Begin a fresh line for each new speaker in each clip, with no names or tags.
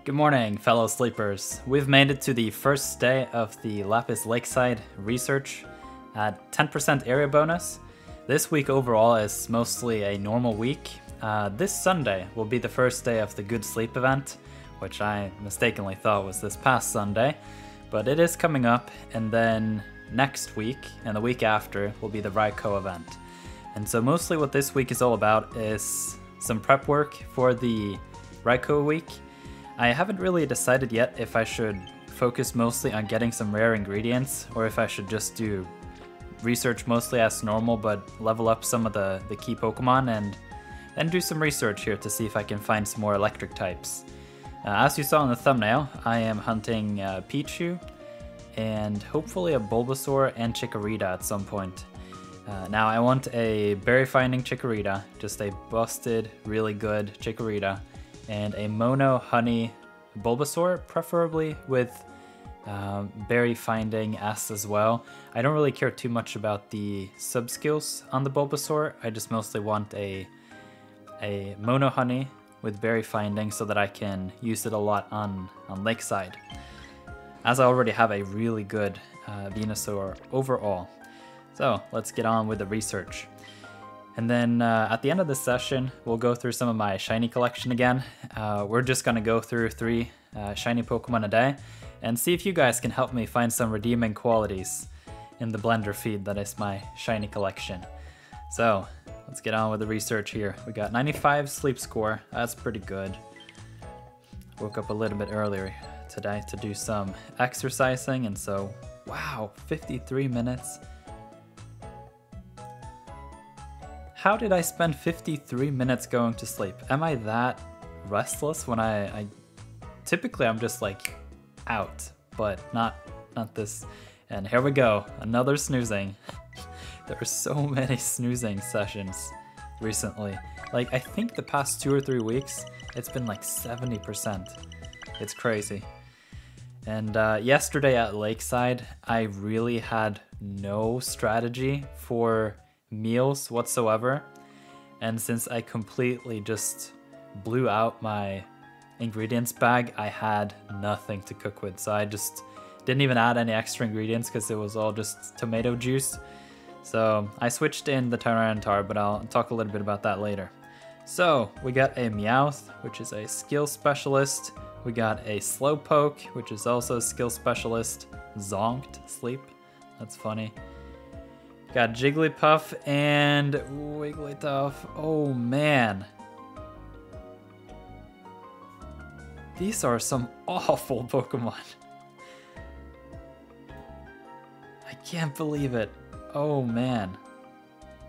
Good morning, fellow sleepers. We've made it to the first day of the Lapis Lakeside Research at 10% area bonus. This week overall is mostly a normal week. This Sunday will be the first day of the Good Sleep event, which I mistakenly thought was this past Sunday, but it is coming up, and then next week and the week after will be the Raikou event. And so mostly what this week is all about is some prep work for the Raikou week. I haven't really decided yet if I should focus mostly on getting some rare ingredients or if I should just do research mostly as normal but level up some of the key Pokemon and do some research here to see if I can find some more electric types. As you saw in the thumbnail, I am hunting Pichu and hopefully a Bulbasaur and Chikorita at some point. Now I want a berry finding Chikorita, just a busted, really good Chikorita, and a mono honey Bulbasaur, preferably with berry finding S as well. I don't really care too much about the sub skills on the Bulbasaur. I just mostly want a mono honey with berry finding so that I can use it a lot on Lakeside, as I already have a really good Venusaur overall. So let's get on with the research. And then at the end of this session, we'll go through some of my shiny collection again. We're just gonna go through 3 shiny Pokemon a day and see if you guys can help me find some redeeming qualities in the blender feed that is my shiny collection. So let's get on with the research here. We got 95 sleep score, that's pretty good. Woke up a little bit earlier today to do some exercising, and so, wow, 53 minutes. How did I spend 53 minutes going to sleep? Am I that restless when I typically I'm just like out, but not this. And here we go, another snoozing. There are so many snoozing sessions recently. Like I think the past 2 or 3 weeks, it's been like 70%. It's crazy. And yesterday at Lakeside, I really had no strategy for meals whatsoever, and since I completely just blew out my ingredients bag, I had nothing to cook with, so I just didn't even add any extra ingredients because it was all just tomato juice. So I switched in the Tyranitar, but I'll talk a little bit about that later. So we got a Meowth, which is a skill specialist. We got a Slowpoke, which is also a skill specialist. Zonked sleep, that's funny. Got Jigglypuff and Wigglytuff. Oh man. These are some awful Pokemon. I can't believe it. Oh man.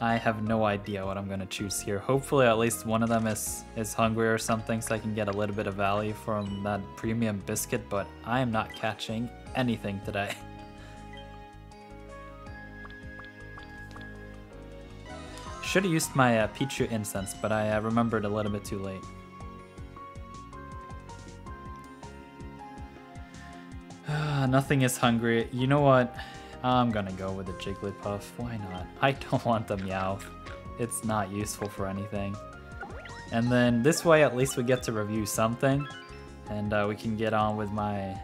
I have no idea what I'm gonna choose here. Hopefully at least one of them is hungry or something so I can get a little bit of value from that premium biscuit, but I am not catching anything today. Should have used my Pichu Incense, but I remembered a little bit too late. Nothing is hungry. You know what? I'm gonna go with a Jigglypuff. Why not? I don't want the Meowth. It's not useful for anything. And then this way at least we get to review something, and we can get on with my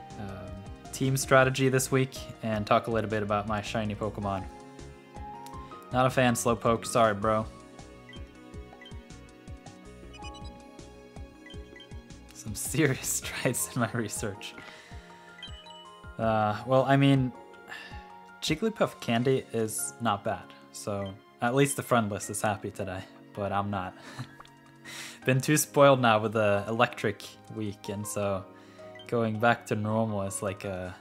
team strategy this week and talk a little bit about my shiny Pokemon. Not a fan, Slowpoke. Sorry, bro. Some serious strides in my research. Well, I mean, Jigglypuff candy is not bad, so at least the friend list is happy today, but I'm not. Been too spoiled now with the electric week, and so going back to normal is like a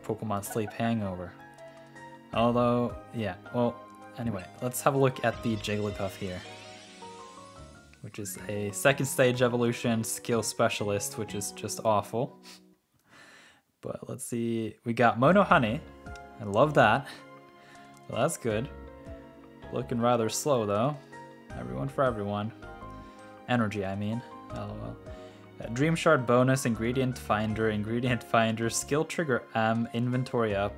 Pokemon Sleep hangover. Although, yeah, well, anyway, let's have a look at the Jigglypuff here, which is a 2nd stage evolution skill specialist, which is just awful. But let's see, we got Mono Honey. I love that. Well, that's good. Looking rather slow though. Everyone for everyone. Energy, I mean. LOL. Dream Shard bonus, Ingredient Finder, Skill Trigger M, Inventory up,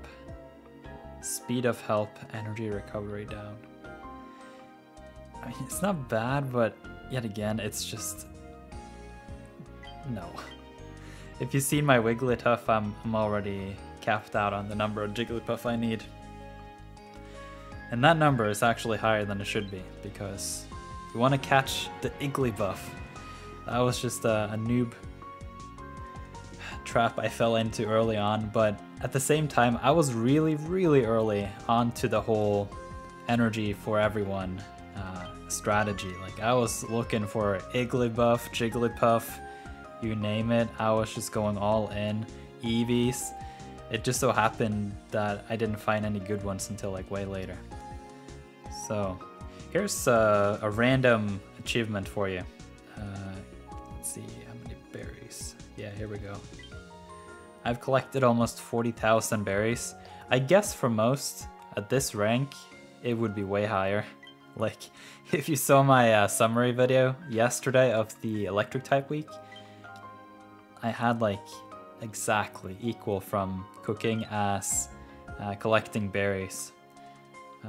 Speed of Help, Energy Recovery down. I mean, it's not bad, but yet again, it's just... no. If you've seen my Wigglytuff, I'm already capped out on the number of Jigglypuff I need. And that number is actually higher than it should be, because you want to catch the Igglybuff. That was just a noob trap I fell into early on, but at the same time, I was really, really early onto the whole energy for everyone strategy. Like, I was looking for Igglybuff, Jigglypuff, you name it. I was just going all in. Eevees. It just so happened that I didn't find any good ones until like way later. So here's a random achievement for you. Let's see how many berries. Yeah, here we go. I've collected almost 40,000 berries. I guess for most at this rank, it would be way higher. Like, if you saw my summary video yesterday of the electric type week, I had like exactly equal from cooking as collecting berries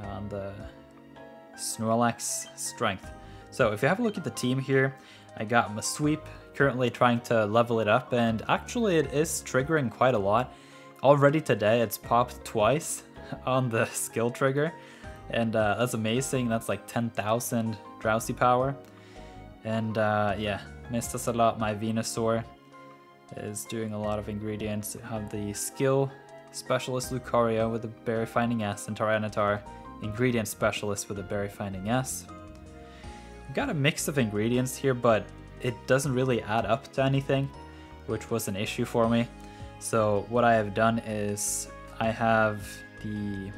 on the Snorlax strength. So if you have a look at the team here, I got my sweep, currently trying to level it up, and actually it is triggering quite a lot. Already today it's popped twice on the skill trigger, and that's amazing. That's like 10,000 drowsy power. And yeah, missed us a lot. My Venusaur is doing a lot of ingredients. I have the skill specialist Lucario with the berry finding S, and Tyranitar ingredient specialist with the berry finding S. I've got a mix of ingredients here, but it doesn't really add up to anything, which was an issue for me. So what I have done is I have the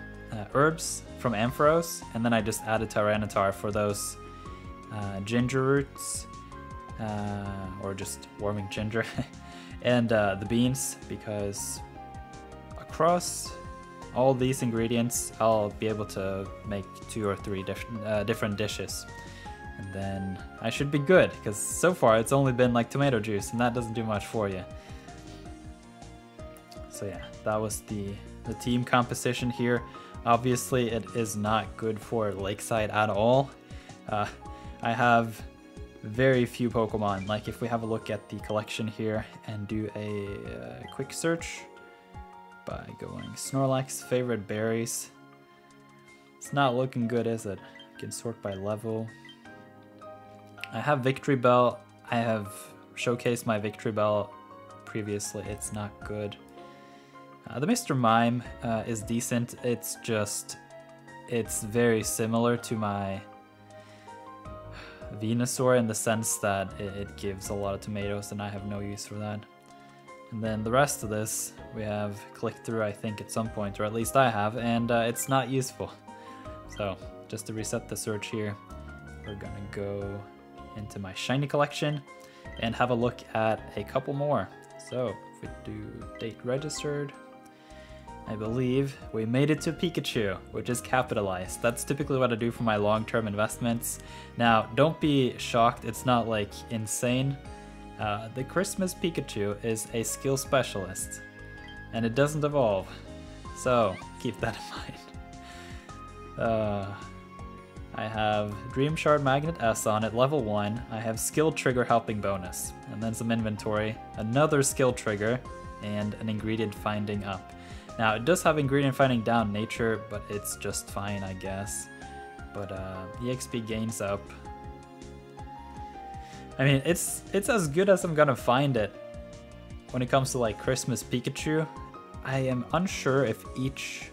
herbs from Ampharos, and then I just added Tyranitar for those ginger roots, or just warming ginger, and the beans, because across all these ingredients I'll be able to make 2 or 3 different dishes, and then I should be good, because so far it's only been like tomato juice, and that doesn't do much for you. So yeah, that was the team composition here. Obviously it is not good for Lakeside at all. I have very few Pokemon. Like, if we have a look at the collection here and do a quick search by going Snorlax favorite berries, it's not looking good, is it? I can sort by level. I have Victory Bell. I have showcased my Victory Bell previously. It's not good. The Mr. Mime is decent. It's just, it's very similar to my Venusaur in the sense that it gives a lot of tomatoes, and I have no use for that. And then the rest of this we have clicked through, I think, at some point, or at least I have, and it's not useful. So just to reset the search here, we're gonna go into my shiny collection and have a look at a couple more. So if we do date registered, I believe we made it to Pikachu, which is capitalized. That's typically what I do for my long-term investments. Now, don't be shocked, it's not like insane. The Christmas Pikachu is a skill specialist, and it doesn't evolve. So, keep that in mind. I have Dream Shard Magnet S on it, level 1. I have skill trigger helping bonus, and then some inventory, another skill trigger, and an ingredient finding up. Now, it does have ingredient finding down nature, but it's just fine, I guess. But EXP gains up. I mean, it's as good as I'm gonna find it when it comes to like Christmas Pikachu. I am unsure if each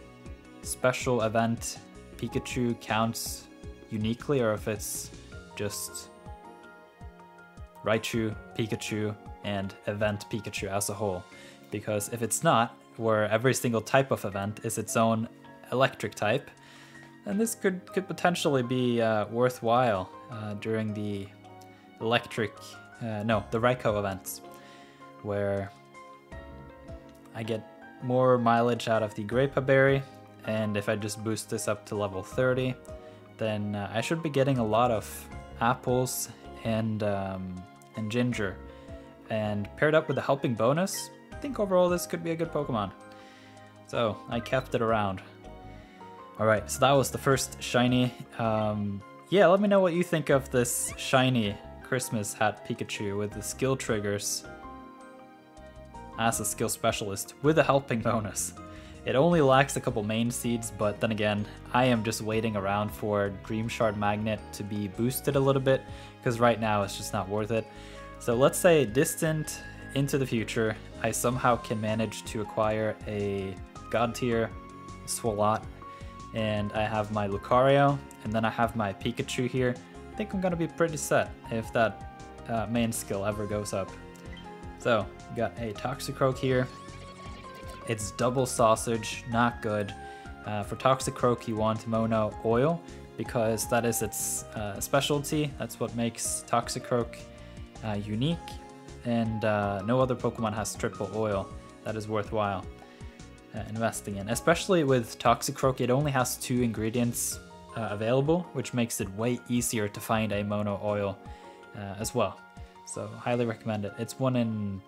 special event Pikachu counts uniquely, or if it's just Raichu, Pikachu, and event Pikachu as a whole. Because if it's not, where every single type of event is its own electric type, and this could potentially be worthwhile during the the Raikou events, where I get more mileage out of the Grape Berry, and if I just boost this up to level 30, then I should be getting a lot of apples and ginger, and paired up with the helping bonus, I think overall this could be a good Pokemon. So I kept it around. Alright, so that was the first shiny. yeah, let me know what you think of this shiny Christmas hat Pikachu with the skill triggers as a skill specialist with a helping bonus. It only lacks a couple main seeds, but then again, I am just waiting around for Dream Shard Magnet to be boosted a little bit, because right now it's just not worth it. So let's say distant into the future, I somehow can manage to acquire a God tier Swalot, and I have my Lucario, and then I have my Pikachu here. I think I'm gonna be pretty set if that main skill ever goes up. So, we got a Toxicroak here. It's double sausage, not good. For Toxicroak, you want Mono Oil, because that is its specialty. That's what makes Toxicroak unique, and no other Pokemon has triple oil that is worthwhile investing in. Especially with Toxicroak, it only has 2 ingredients available, which makes it way easier to find a Mono Oil as well. So highly recommend it. It's 1 in...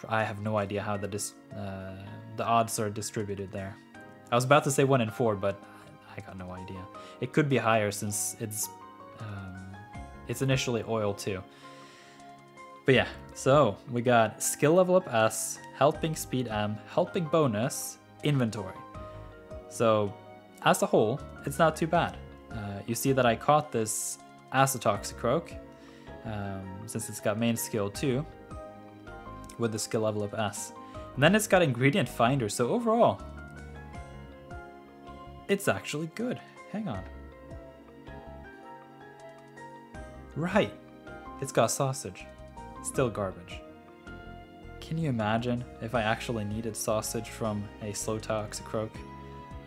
I have no idea how the odds are distributed there. I was about to say 1 in 4, but I got no idea. It could be higher since it's initially oil too. But yeah, so we got skill level up S, helping speed M, helping bonus, inventory. So as a whole, it's not too bad. You see that I caught this as a Toxicroak, since it's got main skill too, with the skill level of S. And then it's got ingredient finder, so overall, it's actually good. Hang on. Right, it's got sausage. Still garbage. Can you imagine if I actually needed sausage from a slow Toxicroak?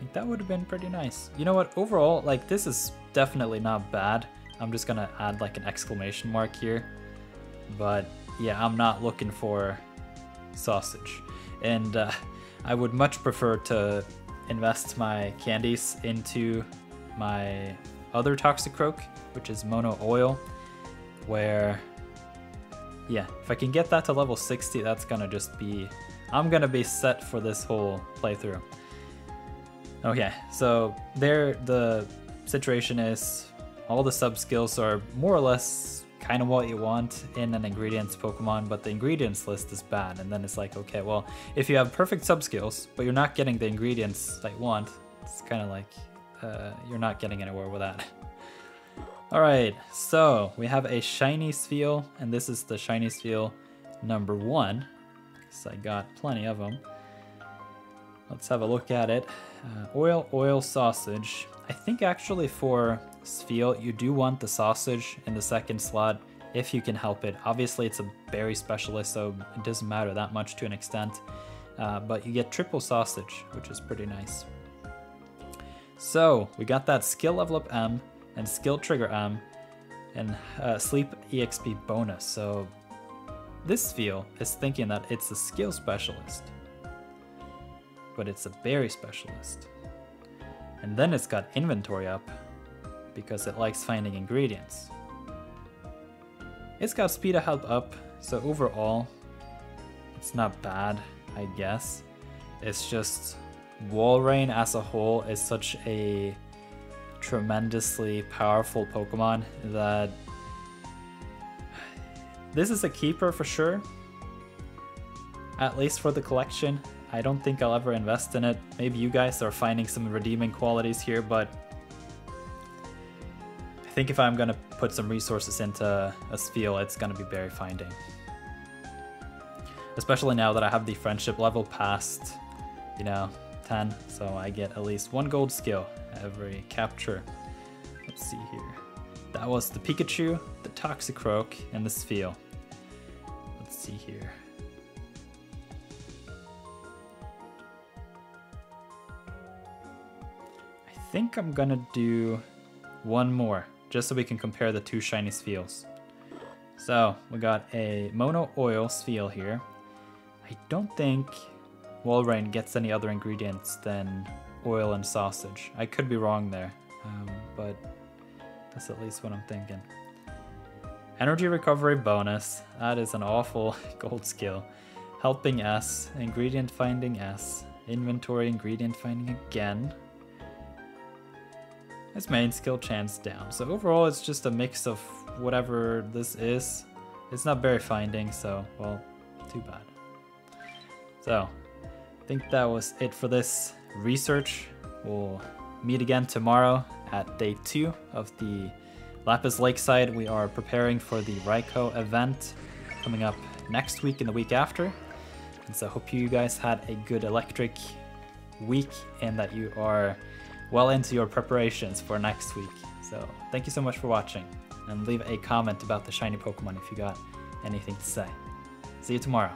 Like, that would have been pretty nice. You know what, overall, like, this is definitely not bad. I'm just gonna add like an exclamation mark here. But yeah, I'm not looking for sausage. And I would much prefer to invest my candies into my other Toxicroak, which is Mono Oil, where, yeah, if I can get that to level 60, that's gonna just be, I'm gonna be set for this whole playthrough. Okay, so there the situation is, all the sub skills are more or less kind of what you want in an ingredients Pokemon, but the ingredients list is bad. And then it's like, okay, well, if you have perfect sub skills, but you're not getting the ingredients that you want, it's kind of like you're not getting anywhere with that. All right, so we have a shiny Spheal, and this is the shiny Spheal number 1, because I got plenty of them. Let's have a look at it. Oil, sausage. I think actually for Spheal, you do want the sausage in the second slot if you can help it. Obviously, it's a berry specialist, so it doesn't matter that much to an extent. But you get triple sausage, which is pretty nice. So we got that skill level up M and skill trigger M and sleep EXP bonus. So this Spheal is thinking that it's a skill specialist, but it's a berry specialist. And then it's got inventory up because it likes finding ingredients. It's got speed of help up, so overall, it's not bad, I guess. It's just Walrein as a whole is such a tremendously powerful Pokemon that this is a keeper for sure, at least for the collection. I don't think I'll ever invest in it. Maybe you guys are finding some redeeming qualities here, but I think if I'm gonna put some resources into a Spheal, it's gonna be berry finding. Especially now that I have the friendship level past, 10, so I get at least 1 gold skill every capture. Let's see here. That was the Pikachu, the Toxicroak, and the Spheal. Let's see here. I think I'm gonna do 1 more, just so we can compare the 2 shiny Spheals. So, we got a Mono Oil Spheal here. I don't think Walrein gets any other ingredients than oil and sausage. I could be wrong there, but that's at least what I'm thinking. Energy recovery bonus, that is an awful gold skill. Helping S, ingredient finding S, inventory ingredient finding again. His main skill chance down. So overall it's just a mix of whatever this is. It's not berry finding, so well, too bad. So I think that was it for this research. We'll meet again tomorrow at day 2 of the Lapis Lakeside. We are preparing for the Raikou event coming up next week and the week after. And so I hope you guys had a good electric week and that you are well into your preparations for next week. So thank you so much for watching, and leave a comment about the shiny Pokemon if you got anything to say. See you tomorrow.